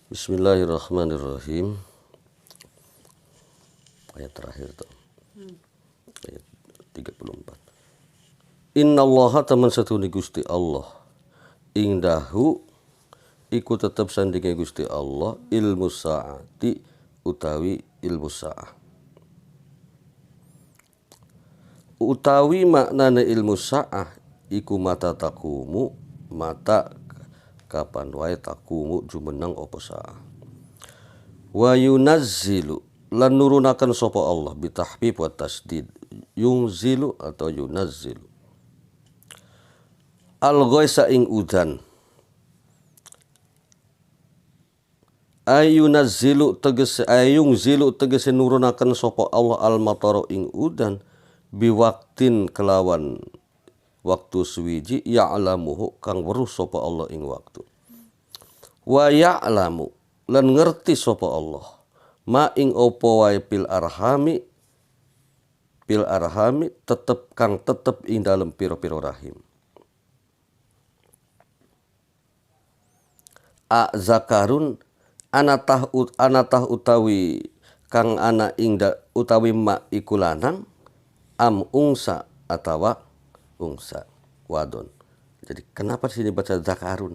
Bismillahirrahmanirrahim. Ayat terakhir tuh. Ayat 34. Innallaha taman satuni Gusti Allah. Indahu iku tetep sandinge Gusti Allah ilmu saati utawi ilmu saah. Utawi maknane ilmu saah iku mata takumu mata kapan wae takumu jumeneng apa saah. Wa yunazzilu lan nurunaken sapa Allah bitahfif wa tasdid yunzilu atau yunazzilu al ghaisa ing udan ayunazzilu tegese nurunaken sapa Allah al matara ing udan biwaktin kelawan waktu suwiji ya'lamuhu kang weruh sapa Allah ing waktu wa ya'lamu lan ngerti sapa Allah ma ing apa wae pil arhami tetep kang tetep ing dalem pira-pira rahim. A zakarun anatah utawi kang ana ing utawi ma iku lanang am ungsa atawa ungsa wadon. Jadi kenapa di sini baca zakarun?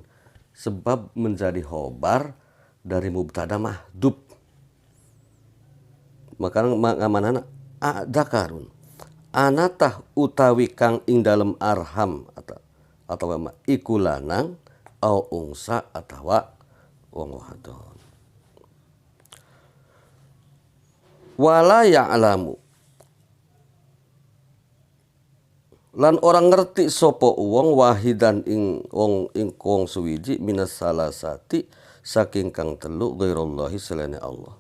Sebab menjadi khobar dari mubtada mahdhuf. Maka ngamanana a zakarun anatah utawi kang ing dalem arham atau ma iku lanang au ungsa atawa wong wadon. Wala ya'lamu lan orang ngerti sapa wong wahidan ing wong suwiji minas salasati saking kang telu ghairallahi selain Allah.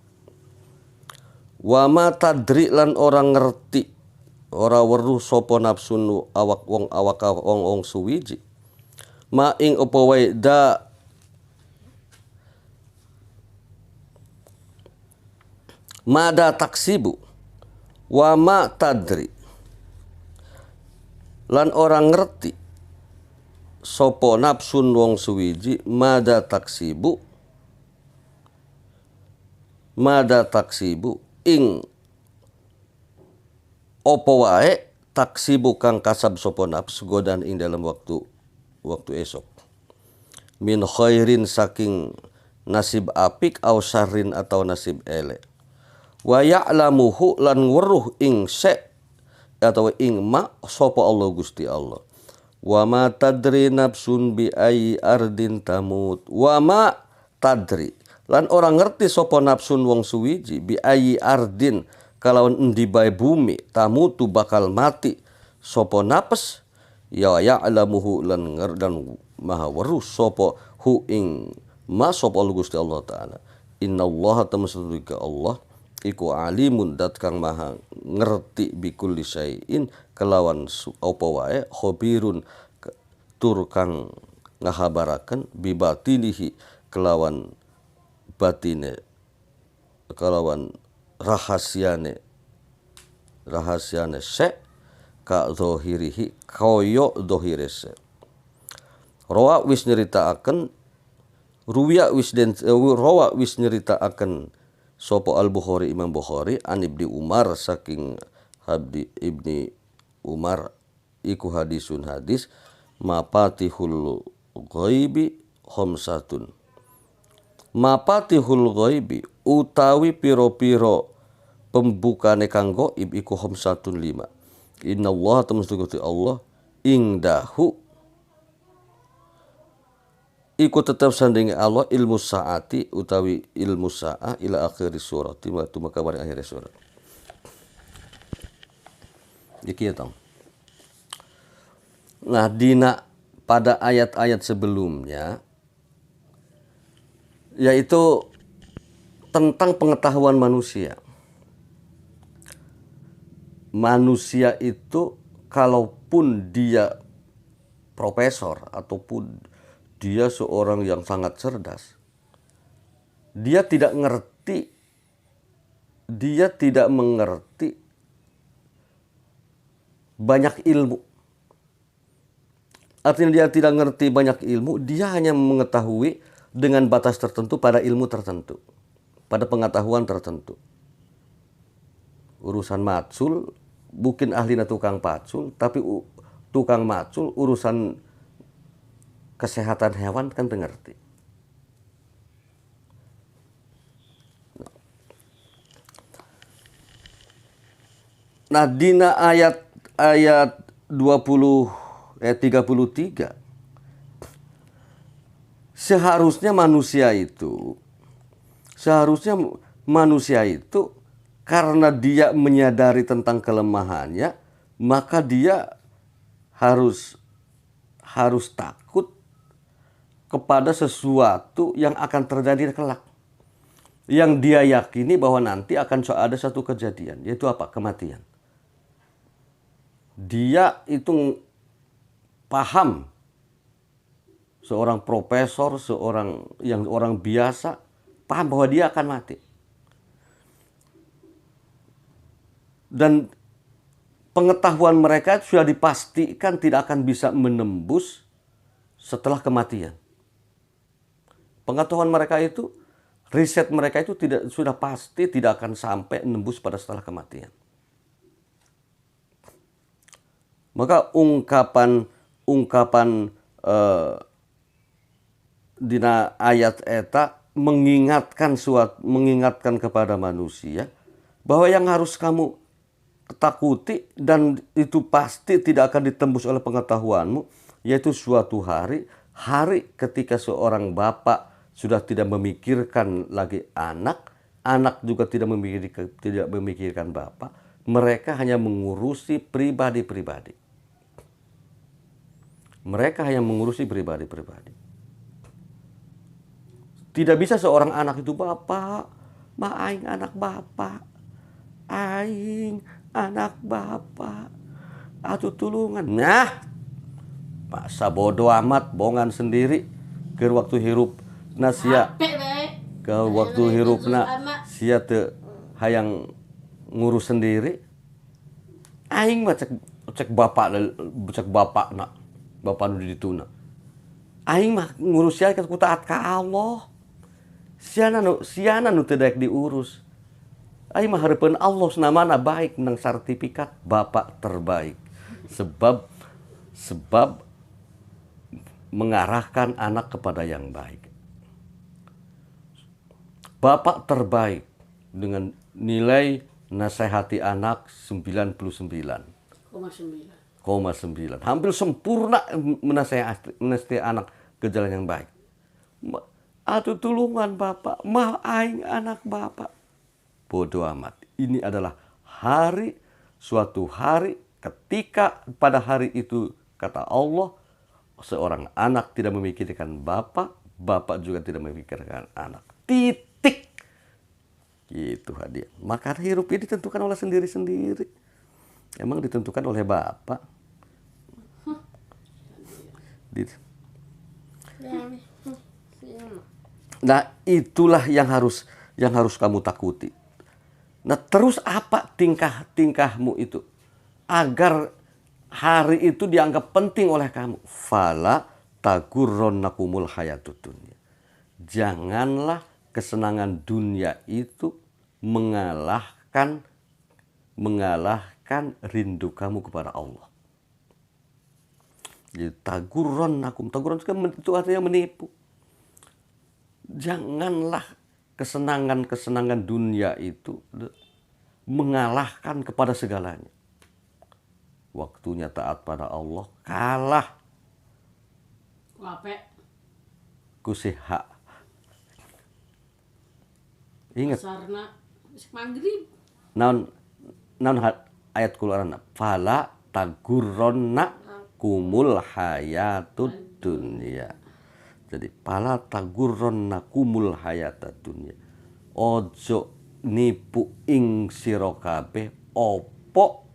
Wa ma tadri lan orang ngerti ora weruh sapa nafsun awak wong suwiji ma ing apa wae mada taksibu wa ma tadri lan orang ngerti sapa nafsun wong suwiji mada taksibu ing apa wae taksibu kang kasab sapa nafsu godan ing dalam waktu esok min khairin saking nasib apik au syarrin atau nasib elek. Wa ya'lamuhu lan weruh ing atau ing ma sapa Allah Gusti Allah. Wa ma tadri nafsun bi ayyi ardin tamut. Wa ma tadri lan orang ngerti sapa nafsun wong suwiji bi ayyi ardin kalawan endi bae bumi tamutu bakal mati sapa nafs ya ya'lamuhu lan maha weruh sapa hu ing ma sapa Allah Gusti Allah taala. Innallaha tamasallika Allah iku alimun dat kang maha ngerti bikulli syai'in kelawan apa wae khabirun tur kang ngahabaraken bibatinihi kelawan batine kelawan rahasiane ka zahirihi koyo zahire se. Rawa wis nyritaaken sapa al-Bukhari Imam Bukhari an Ibni Umar saking Ibni Umar iku hadis mafatihul ghaibi khamsatun. Mafatihul ghaibi utawi piro-piro pembukane kang gaib iku khamsatun 5. Innallaha tamasukuti Allah ingdahu iku tetap sandinge Allah ilmu saati utawi ilmu saah ila akhir surat timatu makabar akhir surat. Iki ya tong. Nah dina pada ayat-ayat sebelumnya yaitu tentang pengetahuan manusia. Manusia itu kalaupun dia profesor ataupun dia seorang yang sangat cerdas, dia tidak mengerti banyak ilmu. Artinya dia tidak mengerti banyak ilmu, dia hanya mengetahui dengan batas tertentu pada ilmu tertentu, pada pengetahuan tertentu. Urusan macul, bukan ahlina tukang pacul, tapi tukang macul urusan kesehatan hewan kan ngerti. Nah, dina ayat 33 seharusnya manusia itu karena dia menyadari tentang kelemahannya, maka dia harus takut kepada sesuatu yang akan terjadi kelak. Yang dia yakini bahwa nanti akan ada satu kejadian, yaitu apa? Kematian. Dia itu paham, seorang profesor, orang biasa, paham bahwa dia akan mati. Dan pengetahuan mereka sudah dipastikan tidak akan bisa menembus setelah kematian. Pengetahuan mereka itu, riset mereka itu sudah pasti tidak akan sampai menembus pada setelah kematian. Maka ungkapan dina ayat eta mengingatkan kepada manusia bahwa yang harus kamu takuti dan itu pasti tidak akan ditembus oleh pengetahuanmu, yaitu suatu hari ketika seorang bapak sudah tidak memikirkan lagi anak juga tidak memikirkan bapak, mereka hanya mengurusi pribadi-pribadi. Tidak bisa seorang anak itu, bapak, aing anak bapak, aing anak bapak, atuh tulungan. Nah, masa bodoh amat, bongan sendiri ke waktu hirup sia teu hayang ngurus sendiri. Aing mah cek bapak nak bapak nu dituna. Aing mah ngurus sia ku taat ka Allah. Siana nu teu daek diurus. Aing mah hareupeun Allah senamana baik nang sertifikat bapak terbaik. Sebab mengarahkan anak kepada yang baik. Bapak terbaik dengan nilai nasihati anak 99,9. Hampir sempurna menasihati anak ke jalan yang baik. Atuh tulungan bapak, mah aing anak bapak. Bodoh amat. Ini adalah suatu hari ketika pada hari itu kata Allah, seorang anak tidak memikirkan bapak juga tidak memikirkan anak. Titik. Gitu hadiah. Maka hirup ini ditentukan oleh sendiri-sendiri. Emang ditentukan oleh bapak. Nah, itulah yang harus kamu takuti. Nah, terus apa tingkahmu itu agar hari itu dianggap penting oleh kamu? Fala tagurronnakumul hayatud dunya. Janganlah kesenangan dunia itu mengalahkan rindu kamu kepada Allah. Jadi tagurron itu artinya menipu. Janganlah kesenangan dunia itu mengalahkan kepada segalanya. Waktunya taat pada Allah kalah kusiha. Ingat. Naon ayat Quran. Fala tagurronna kumul hayatud dunya. Jadi fala tagurronna kumul hayatud dunya. Ojo nipu ing sira kabeh opo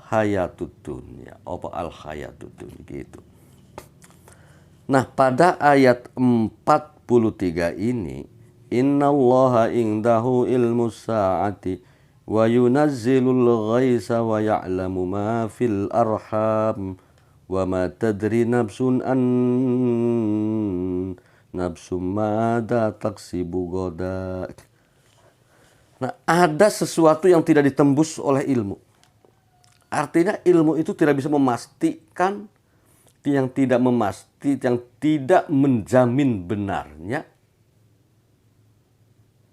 hayatud dunya, opo al hayatud dunya gitu. Nah, pada ayat 43 ini, innallaha indahu ilmus sa'ati wa yunazzilul ghaisa wa ya'lamu ma fil arham wa ma tadri nafsun nafsu mada taksibu goda. Nah, ada sesuatu yang tidak ditembus oleh ilmu. Artinya ilmu itu tidak bisa memastikan, yang tidak menjamin benarnya,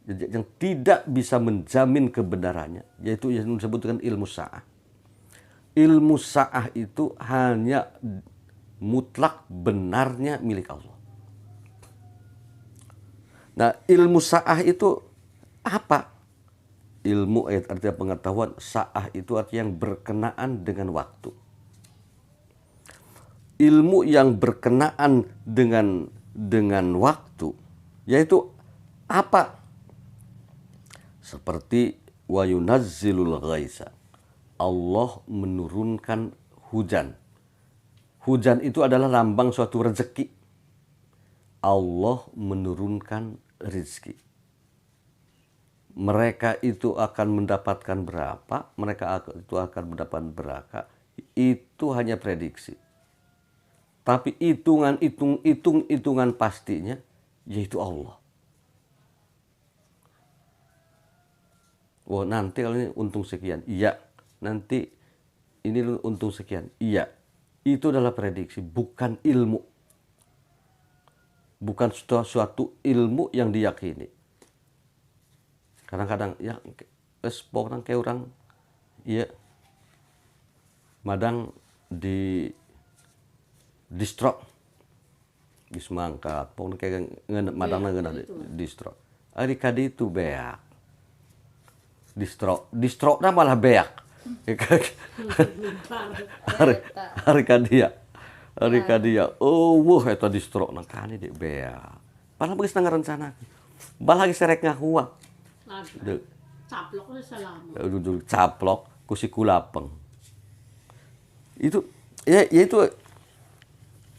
yang tidak bisa menjamin kebenarannya, yaitu yang disebutkan ilmu sa'ah. Ilmu sa'ah itu hanya mutlak benarnya milik Allah. Nah, ilmu sa'ah itu apa? Ilmu artinya pengetahuan, sa'ah itu artinya yang berkenaan dengan waktu. Ilmu yang berkenaan dengan waktu, yaitu apa? Seperti wa yunazzilul ghaisa. Allah menurunkan hujan. Hujan itu adalah lambang suatu rezeki. Allah menurunkan rezeki. Mereka itu akan mendapatkan berapa, mereka itu akan mendapat berapa, itu hanya prediksi. Tapi hitungan pastinya yaitu Allah. Oh, nanti kalau ini untung sekian, iya. Nanti ini untung sekian, iya. Itu adalah prediksi, bukan ilmu. Bukan suatu ilmu yang diyakini. Kadang-kadang ya orang kayak orang iya madang di distro geus mangkat pokoknya kayak madang ngeunah distro ari kadi itu beak distro malah beak hari kadia oh wah eta distro nang kani di beak padahal geus ngarencana balah geus serek ngahuak caplok selama. Duduk caplok ku si kulapeng. Itu ya itu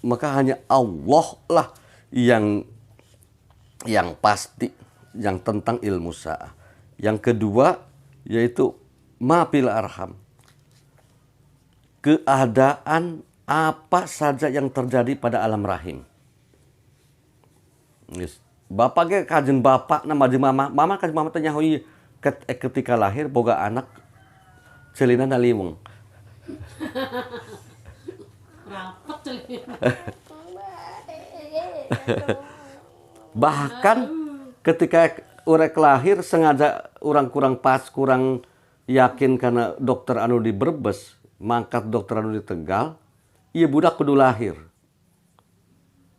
maka hanya Allah lah yang pasti yang tentang ilmu sa'ah. Yang kedua yaitu ma fil arham. Keadaan apa saja yang terjadi pada alam rahim. Yes. Bapak ge kajen bapak nama jeung mama kajen mama teh nyaho ieu ketika lahir boga anak celina naliwung. Rapet celina. Bahkan ketika urek lahir sengaja urang kurang yakin karena dokter anu di Brebes, mangkat dokter anu di Tegal, ieu budak kudu lahir.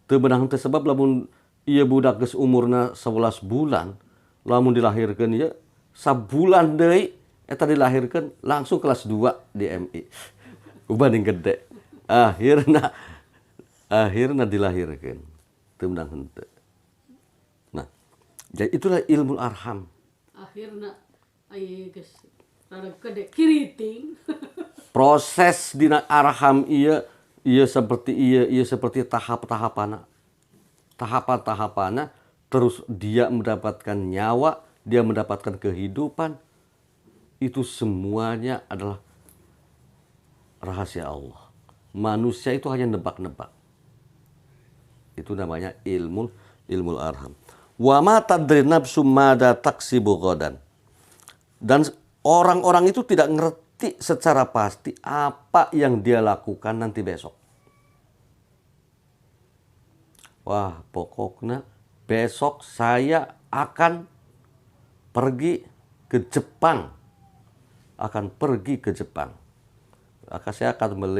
Teu beunang teh sebab lamun ieu budak geus umurna 11 bulan, lamun dilahirkeun ieu sabulan deui eta dilahirkeun langsung kelas 2 di MI. Kubanding gede. Akhirna dilahirkeun. Teu meunang henteu. Nah, jadi itulah ilmu arham. Akhirna aya geus rada gede kiriting. Proses dina arham ieu seperti tahap-tahapanna. Tahapan-tahapannya terus dia mendapatkan nyawa, dia mendapatkan kehidupan, itu semuanya adalah rahasia Allah. Manusia itu hanya nebak-nebak. Itu namanya ilmu arham. Wa ma tadri nafsum mada taksibu ghadan. Dan orang-orang itu tidak ngerti secara pasti apa yang dia lakukan nanti besok. Wah, pokoknya besok saya akan pergi ke Jepang. Maka saya akan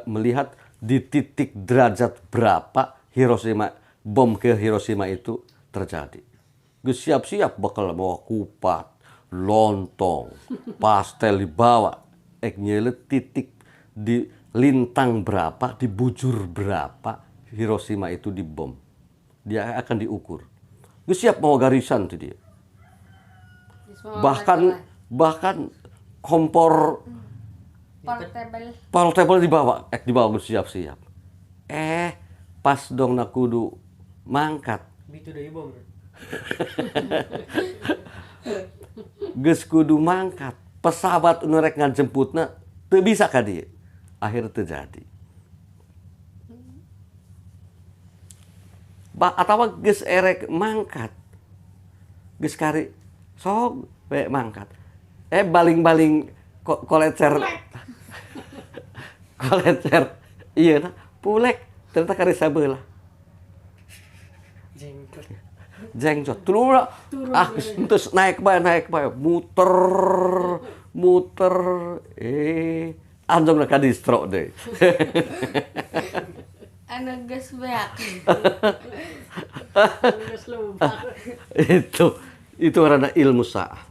melihat di titik derajat berapa bom ke Hiroshima itu terjadi. Gue siap-siap bakal bawa kupat, lontong, pastel dibawa. Nyelet titik di lintang berapa, di bujur berapa Hiroshima itu dibom. Dia akan diukur. Gue siap mau garisan tuh dia. Bahkan kompor portable dibawa gue siap-siap. Pas dong nak kudu mangkat. Bitu deui bom. Geus kudu mangkat. Pesawat nu rek ngajemputna teu bisa ka dieu. Akhirnya terjadi. Atawa geus erek mangkat. Geus kari sok we mangkat. Baling-baling kolecer. Kolecer. Iya nah, pulek ternyata kari sabeula. Jenggot. Turun. Terus naik bae. Muter. Anjong ka distro deh. Anu geus beak. Geus lubar. Itu karena ilmu sa'ah.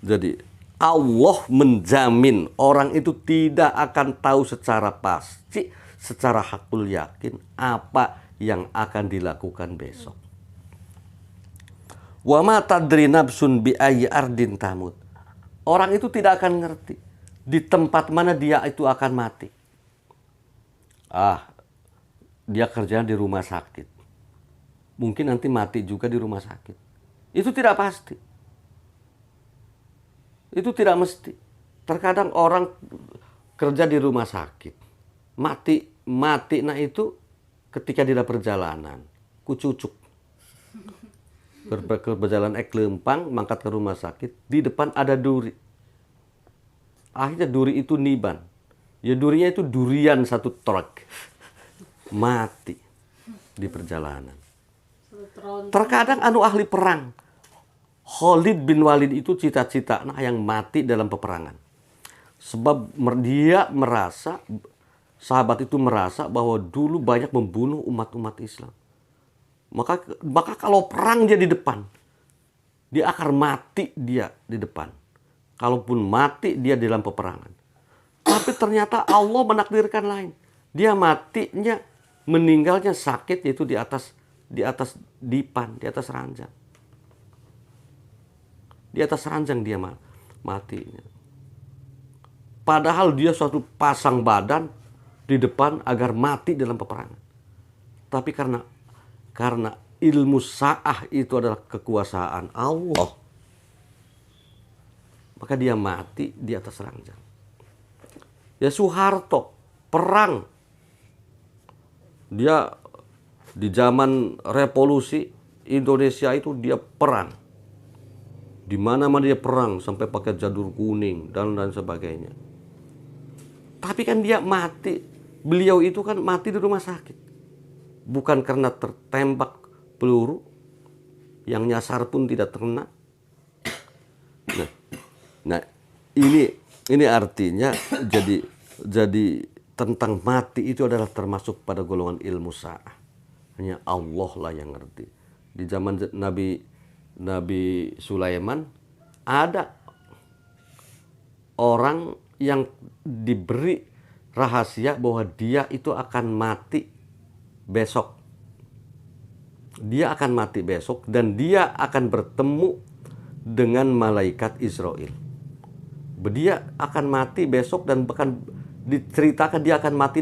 Jadi Allah menjamin orang itu tidak akan tahu secara pasti, secara hakul yakin apa yang akan dilakukan besok. Wa ma tadri nafsun bi ayyi ardin tamut. Orang itu tidak akan ngerti di tempat mana dia itu akan mati. Dia kerja di rumah sakit. Mungkin nanti mati juga di rumah sakit. Itu tidak pasti. Itu tidak mesti. Terkadang orang kerja di rumah sakit. Mati nah itu ketika di perjalanan. Kucucuk. Berjalan lempang, mangkat ke rumah sakit. Di depan ada duri. Akhirnya duri itu niban. Ya durinya itu durian satu truk. Mati di perjalanan. Terkadang anu ahli perang. Khalid bin Walid itu cita-cita yang mati dalam peperangan. Sebab dia merasa, sahabat itu merasa bahwa dulu banyak membunuh umat-umat Islam. Maka kalau perang dia di depan, dia akan mati dia di depan. Kalaupun mati dia dalam peperangan. Tapi ternyata Allah menakdirkan lain. Dia matinya, meninggalnya sakit yaitu di atas dipan, di atas ranjang. Di atas ranjang dia mati. Padahal dia suatu pasang badan di depan agar mati dalam peperangan. Tapi karena ilmu sa'ah itu adalah kekuasaan Allah, maka dia mati di atas ranjang. Ya Soeharto perang. Dia di zaman revolusi Indonesia itu dia perang. Di mana-mana dia perang sampai pakai janur kuning dan sebagainya. Tapi kan dia mati. Beliau itu kan mati di rumah sakit. Bukan karena tertembak peluru yang nyasar pun tidak kena. Nah, ini artinya jadi tentang mati itu adalah termasuk pada golongan ilmu sa'ah. Hanya Allah lah yang ngerti. Di zaman Nabi Sulaiman ada orang yang diberi rahasia bahwa dia itu akan mati besok. Dia akan mati besok dan dia akan bertemu dengan malaikat Israel. Dia akan mati besok dan bahkan diceritakan dia akan mati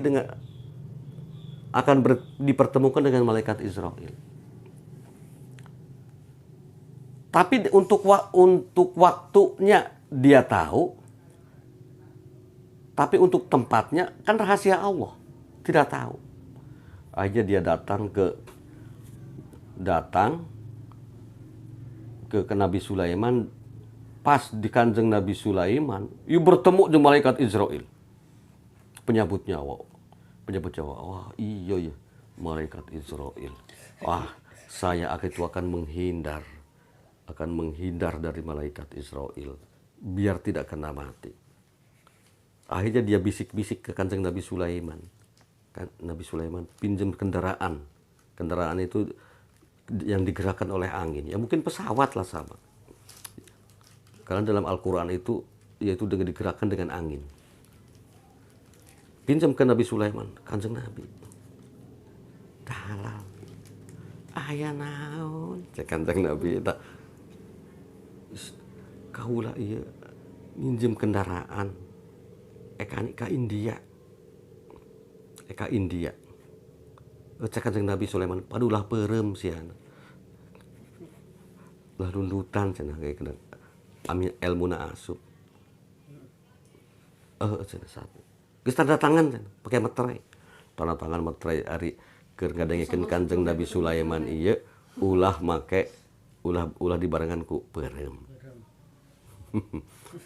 dipertemukan dengan malaikat Israel. Tapi untuk waktunya dia tahu. Tapi untuk tempatnya kan rahasia Allah. Tidak tahu. Akhirnya dia datang ke Nabi Sulaiman. Pas di kanjeng Nabi Sulaiman, bertemu dengan malaikat Israel. Penyambut nyawa. Wah iya malaikat Israel. Wah saya akan menghindar. Akan menghindar dari malaikat Israel biar tidak kena mati. Akhirnya dia bisik-bisik ke kanjeng Nabi Sulaiman. Nabi Sulaiman pinjam kendaraan. Kendaraan itu yang digerakkan oleh angin. Ya mungkin pesawat lah sama. Karena dalam Al-Quran itu yaitu dengan digerakkan dengan angin. Pinjam ke Nabi Sulaiman, kanjeng Nabi. Halal. Aya naon? Cek kanjeng Nabi eta. Kaula ieu minjem kendaraan ka India. Cek kanjeng Nabi Sulaiman, padulah peureum siana. Lah rundutan cenah kayak amin ilmuna asup. Cenah satu. Geus tanda tangan cenah, pakai materai. Tanda tangan materai ari keur ngadengikeun Kanjeng Nabi Sulaiman ieu ulah make ulah dibarengan ku peureum.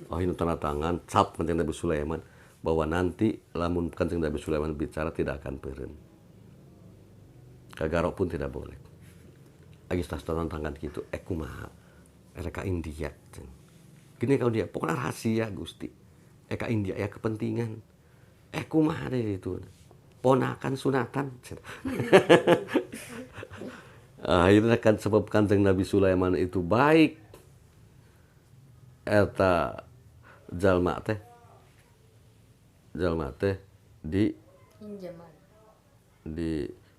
Oh ini tanda tangan cap Kanjeng Nabi Sulaiman bahwa nanti lamun Kanjeng Nabi Sulaiman bicara tidak akan peureum. Kagarok pun tidak boleh. Agis tas tanda tangan gitu, kumaha reka India. Gini kalau dia pokoknya rahasia Gusti. Eka India ya kepentingan. Kumaha deh itu. Ponakan sunatan. Akhirnya kan sebab Kanjeng Nabi Sulaiman itu baik. Eta jalma teh di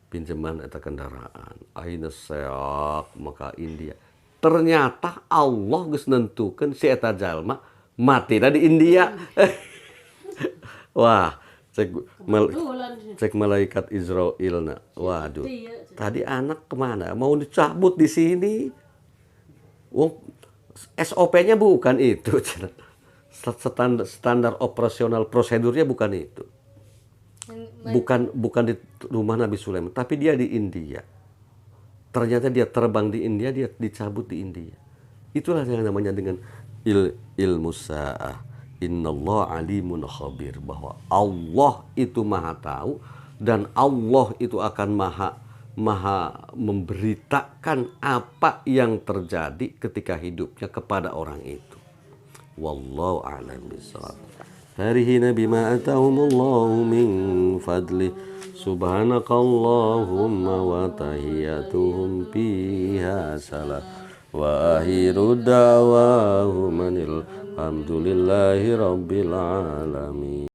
pinjaman eta kendaraan. Akhirnya seak maka India. Ternyata Allah geus nentukeun si eta jalma matina di India. Wah, cek malaikat Israilna. Waduh. Tadi anak kemana? Mau dicabut di sini. SOP-nya bukan itu. Standar operasional prosedurnya bukan itu. Bukan di rumah Nabi Sulaiman, tapi dia di India. Ternyata dia terbang di India, dia dicabut di India. Itulah yang namanya dengan ilmu sa'ah. Innallaha alimun khabir. Bahwa Allah itu maha tahu dan Allah itu akan maha memberitakan apa yang terjadi ketika hidupnya kepada orang itu. Wallahu a'lam bishawab. Farihina bima atahumullahu min fadli. Subhanakallahumma wa tahiyyatuhum fiha salam. Wa akhiru da'wahum alhamdulillahi rabbil alamin.